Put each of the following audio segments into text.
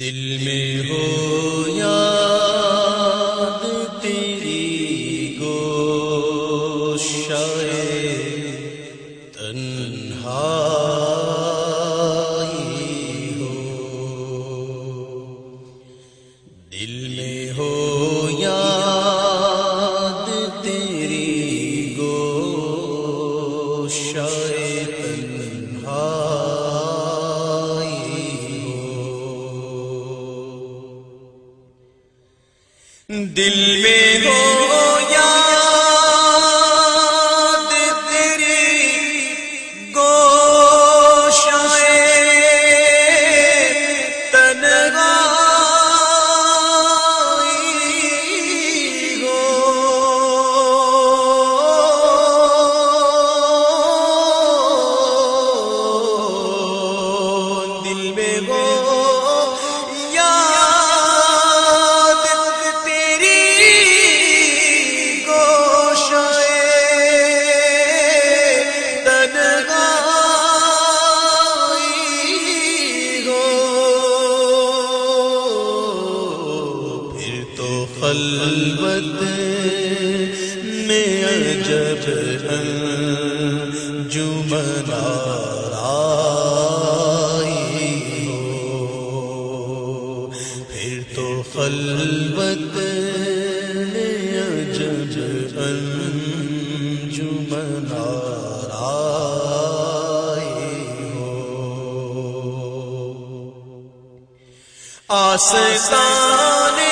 دل میں ہو یاد تیری گوشائے تنہائی ہو، دل میں ہو یاد تیری گوشائے دل میں ہو یاد تیری گوشائے تنہائی ہو، دل میں ہو خلوت میں عجب انجمن آرائی ہو، پھر تو خلوت میں عجب انجمن آرائی ہو، آستانے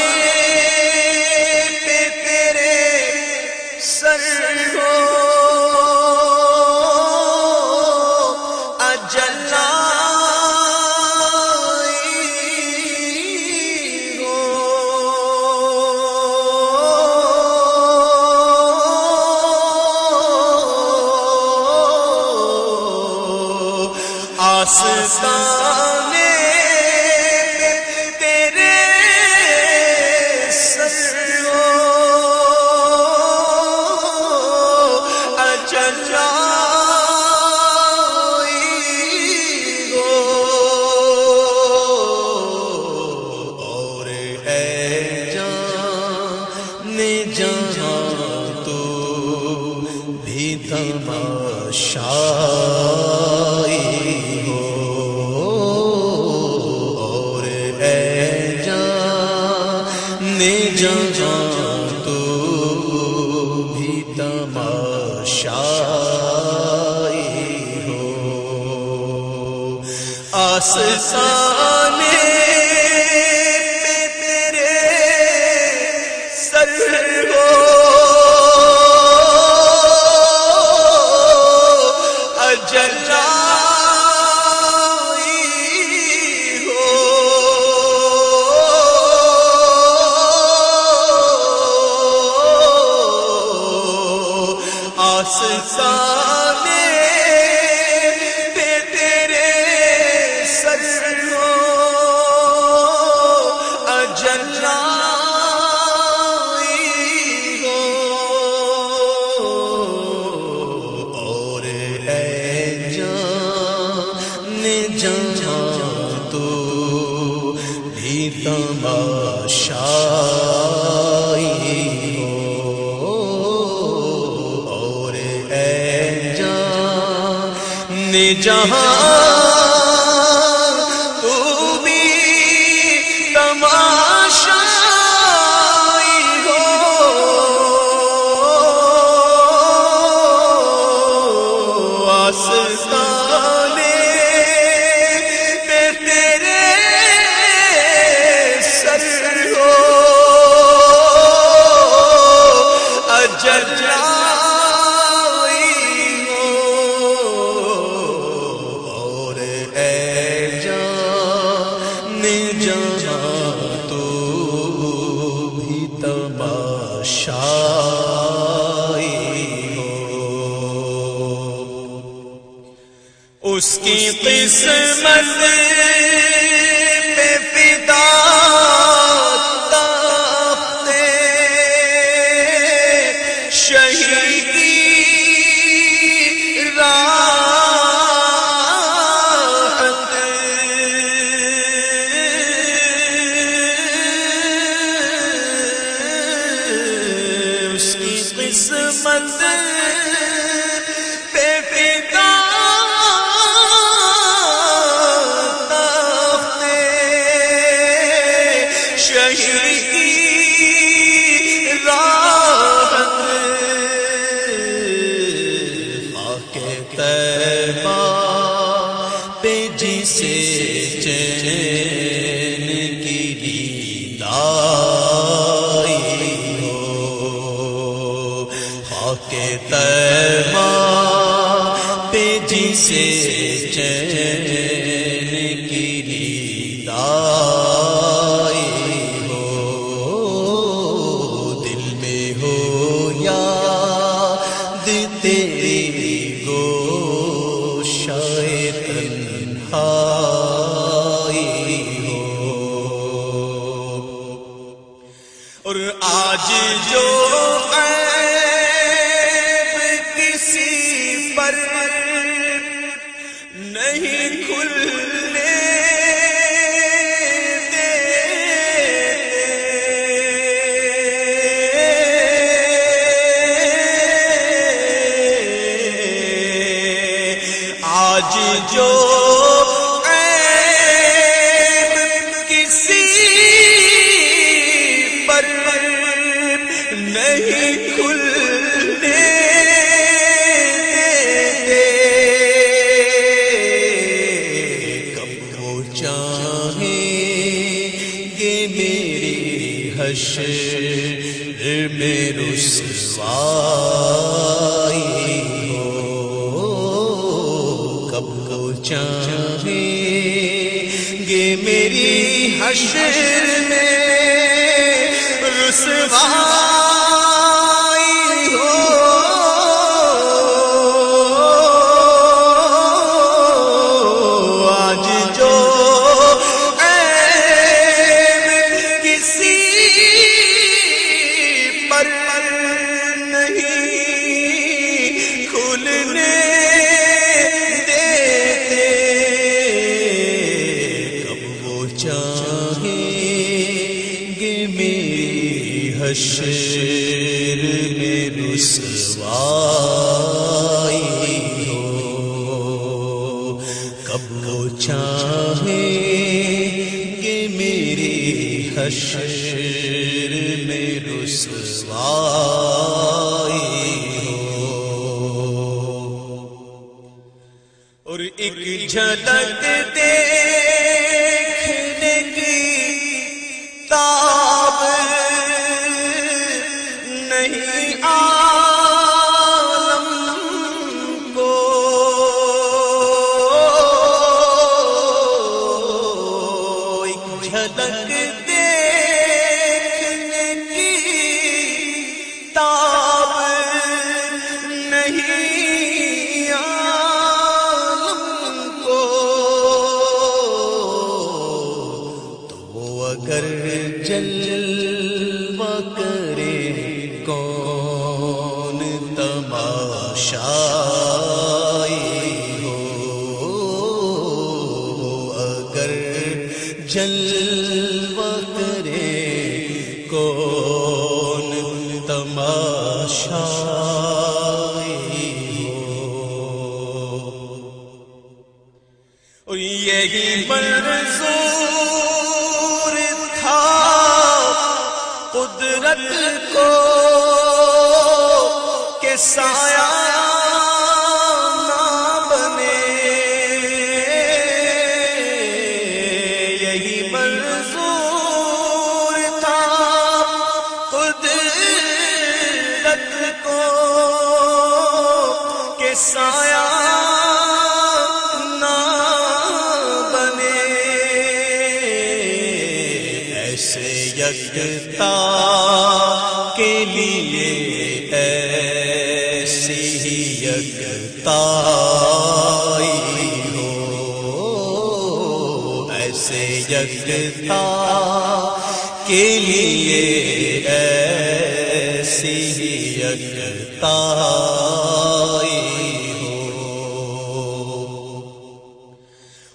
آستانے تیرے سر ہو اجلائی ہو، اور ہے جان جہاں تو بھی تماشائی ہو، جہاں تو بھی تماشائی ہو، آستانے پہ تیرے سر ہو آستانے پہ تیرے سر ہو اجلائی ہو، اور ہے جان جہاں تو بھی تماشائی ہو، جہاں تو بھی تماشائی ہو، آستانے پہ تیرے سر ہو جہاں تو بھی تماشائی ہو، اس کی قسمت پہ فدا تخت شہیدی راحت قسمت پہ فدا تخت شہید کی راحت خاک طیبہ پہ جسے چین کی دید آئی ہو، خاک طیبہ پہ جسے چین کی دید آئی ہو، دل میں ہو یاد تیری گوشائے تنہائی ہو، اور آج جو عیب کسی پر نہیں کھلنے آج جو عیب کسی پر نہیں کھلنے دیتے، کب وہ چاہیں گے میری حشر میں رسوائی ہو، کب کو چاہیں گے میری حشر میں رسوائی ہو، آج جو عیب کسی پر نہیں کھلنے دیتے، کب وہ چاہیں گے میری حشر میں رسوائی ہو، کب وہ چاہیں گے میری حشر میں رسوائی ہو، اور ایک جھلک دیکھنے کی تاب نہیں عالم کو، ایک جھلک دیکھنے کی تاب نہیں عالم کو، تو اگر جلوہ کرے کون تماشائی ہو، اگر جلوہ کرے کون تماشائی ہو، اور یہی منظور تھا قدرت کو کہ سایہ نہ بنے، یہی منظور تھا قدرت کو کہ سایہ نہ بنے، ایسے یکتا کے لیے ایسی ہی یکتائی ہو، ایسے یکتا کے لیے ایسی ہی یکتائی ہو،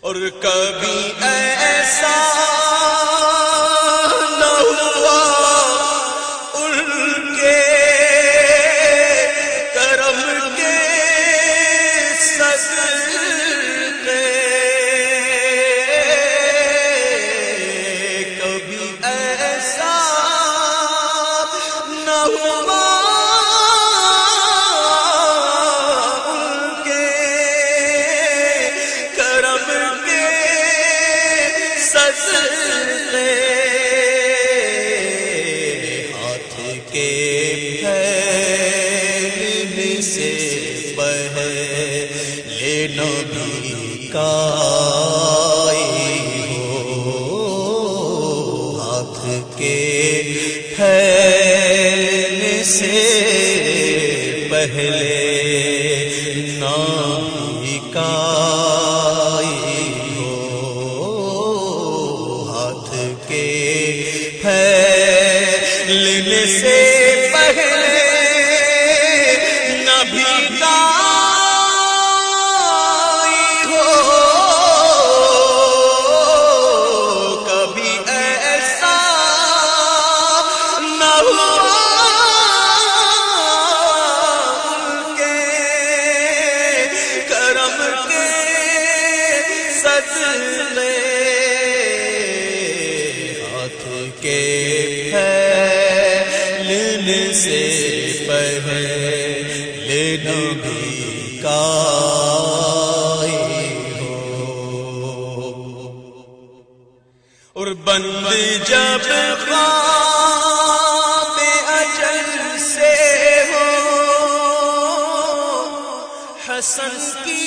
اور کبھی ایسا نہ ہوا ان کے ہاتھ کے پھیلنے سے پہلے نامی کائی ہو، ہاتھ کے پھیلنے سے پہلے نبی کائی ہو، کبھی ایسا نہ ہوا ہاتھ کے پھیلنے سے پہلے نبی کائی ہو، اور بند جب خواب اجل سے ہو، حسن کی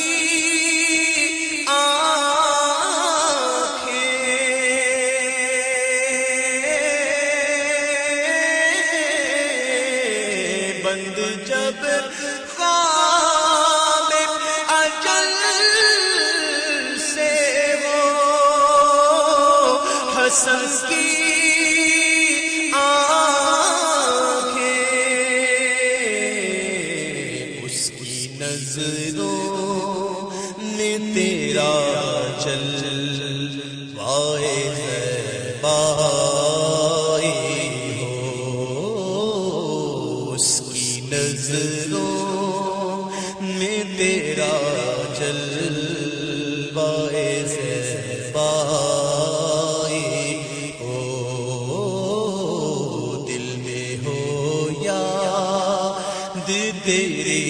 بند جب خواب اجل سے ہو، حسن کی آنکھیں اس کی نظروں نے تیرا جلوائے زیبائی نظروں میں تیرا جلوائے زیبائی ہو، دل میں ہو یاد تیری